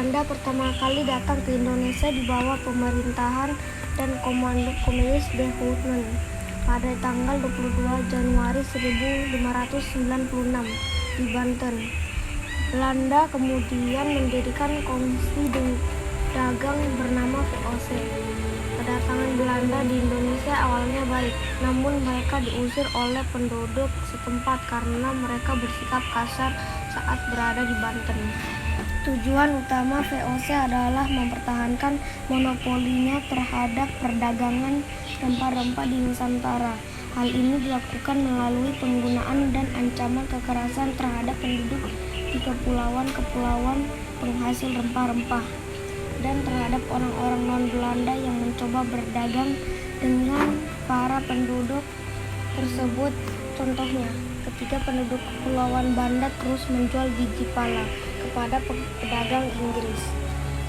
Belanda pertama kali datang ke Indonesia di bawah pemerintahan dan komando komunis Behouden pada tanggal 22 Januari 1596 di Banten. Belanda kemudian mendirikan komisi dagang bernama VOC. Kedatangan Belanda di Indonesia awalnya baik, namun mereka diusir oleh penduduk setempat karena mereka bersikap kasar saat berada di Banten. Tujuan utama VOC adalah mempertahankan monopolinya terhadap perdagangan rempah-rempah di Nusantara. Hal ini dilakukan melalui penggunaan dan ancaman kekerasan terhadap penduduk di kepulauan-kepulauan penghasil rempah-rempah dan terhadap orang-orang non-Belanda yang mencoba berdagang dengan para penduduk tersebut. Contohnya, ketika penduduk Kepulauan Banda terus menjual biji pala kepada pedagang Inggris,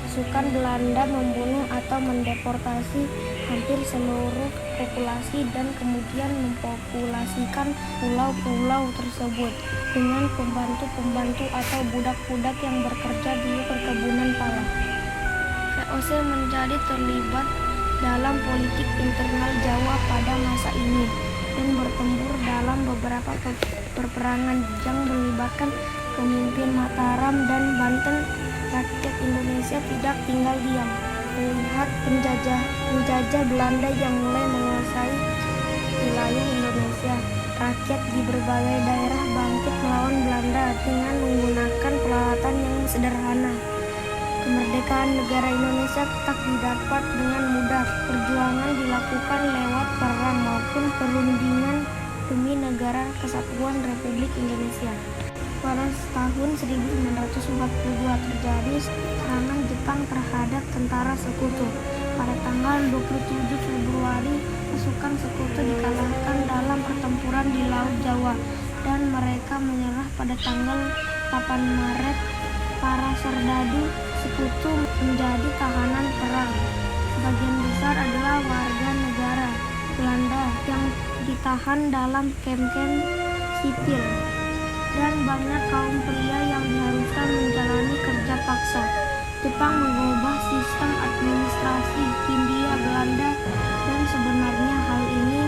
pasukan Belanda membunuh atau mendeportasi hampir seluruh populasi dan kemudian mempopulasikan pulau-pulau tersebut dengan pembantu-pembantu atau budak-budak yang bekerja di perkebunan pala. VOC menjadi terlibat dalam politik internal Jawa pada masa ini dan bertempur dalam beberapa peperangan yang melibatkan pemimpin Mataram dan Banten. Rakyat Indonesia tidak tinggal diam melihat penjajah Belanda yang mulai menguasai wilayah Indonesia. Rakyat di berbagai daerah bangkit melawan Belanda dengan menggunakan peralatan yang sederhana. Kemerdekaan negara Indonesia tak didapat dengan mudah. Perjuangan dilakukan lewat perang maupun perundingan demi negara kesatuan Republik Indonesia. Pada tahun 1942 terjadi serangan Jepang terhadap tentara Sekutu. Pada tanggal 27 Februari, pasukan Sekutu dikalahkan dalam pertempuran di Laut Jawa dan mereka menyerah pada tanggal 8 Maret. Para serdadu Sekutu menjadi tahanan perang. Sebagian besar adalah warga negara Belanda yang ditahan dalam kamp-kamp sipil, dan banyak kaum pria yang diharuskan menjalani kerja paksa. Jepang mengubah sistem administrasi Hindia Belanda dan sebenarnya hal ini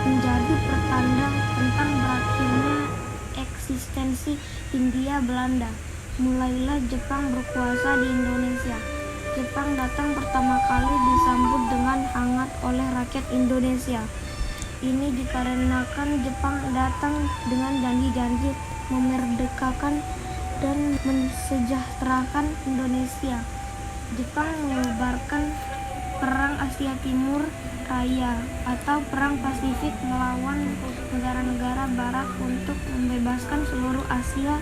menjadi pertanda tentang berakhirnya eksistensi Hindia Belanda. Mulailah Jepang berkuasa di Indonesia. Jepang datang pertama kali disambut dengan hangat oleh rakyat Indonesia. Ini dikarenakan Jepang datang dengan janji-janji memerdekakan dan mensejahterakan Indonesia. Jepang mengubarkan Perang Asia Timur Raya atau Perang Pasifik melawan negara-negara Barat untuk membebaskan seluruh Asia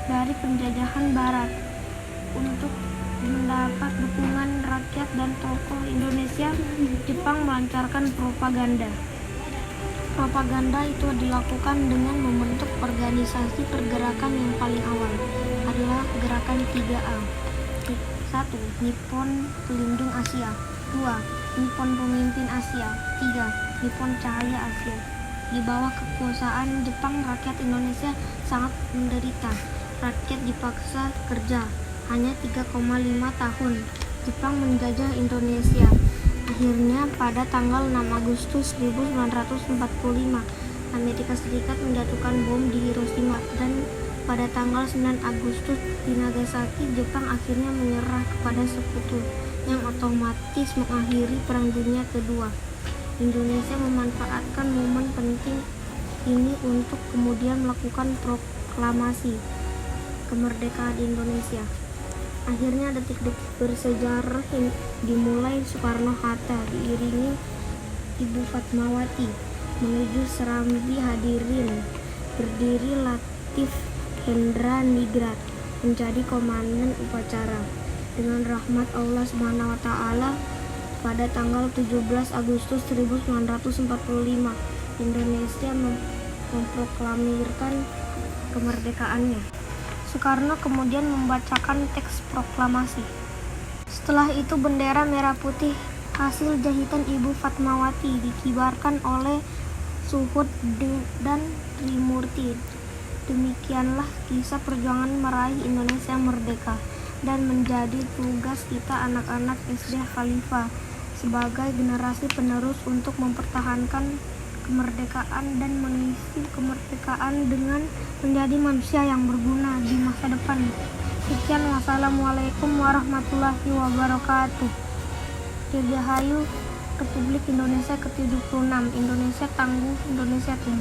dari penjajahan Barat. Untuk mendapat dukungan rakyat dan tokoh Indonesia, Jepang melancarkan propaganda. Propaganda itu dilakukan dengan membentuk organisasi pergerakan yang paling awal adalah gerakan 3A. 1. Nippon Pelindung Asia. 2. Nippon Pemimpin Asia. 3. Nippon Cahaya Asia. Di bawah kekuasaan Jepang, rakyat Indonesia sangat menderita. Rakyat dipaksa kerja. Hanya 3,5 tahun Jepang menjajah Indonesia. Akhirnya pada tanggal 6 Agustus 1945, Amerika Serikat menjatuhkan bom di Hiroshima, dan pada tanggal 9 Agustus di Nagasaki, Jepang akhirnya menyerah kepada Sekutu, yang otomatis mengakhiri Perang Dunia Kedua. Indonesia memanfaatkan momen penting ini untuk kemudian melakukan proklamasi kemerdekaan Indonesia. Akhirnya detik-detik bersejarah yang dimulai Soekarno-Hatta diiringi Ibu Fatmawati menuju Serambi Hadirin. Berdiri Latif Hendra Ningrat menjadi komandan upacara. Dengan rahmat Allah SWT, pada tanggal 17 Agustus 1945, Indonesia memproklamirkan kemerdekaannya. Soekarno kemudian membacakan teks proklamasi. Setelah itu bendera merah putih hasil jahitan Ibu Fatmawati dikibarkan oleh Suhud dan Trimurti. Demikianlah kisah perjuangan meraih Indonesia merdeka. dan menjadi tugas kita anak-anak SD Khalifah sebagai generasi penerus untuk mempertahankan kemerdekaan dan mengisi kemerdekaan dengan menjadi manusia yang berguna di masa depan. Sekian, wassalamualaikum warahmatullahi wabarakatuh. Dirgahayu Republik Indonesia ke-76, Indonesia tangguh, Indonesia tumbuh.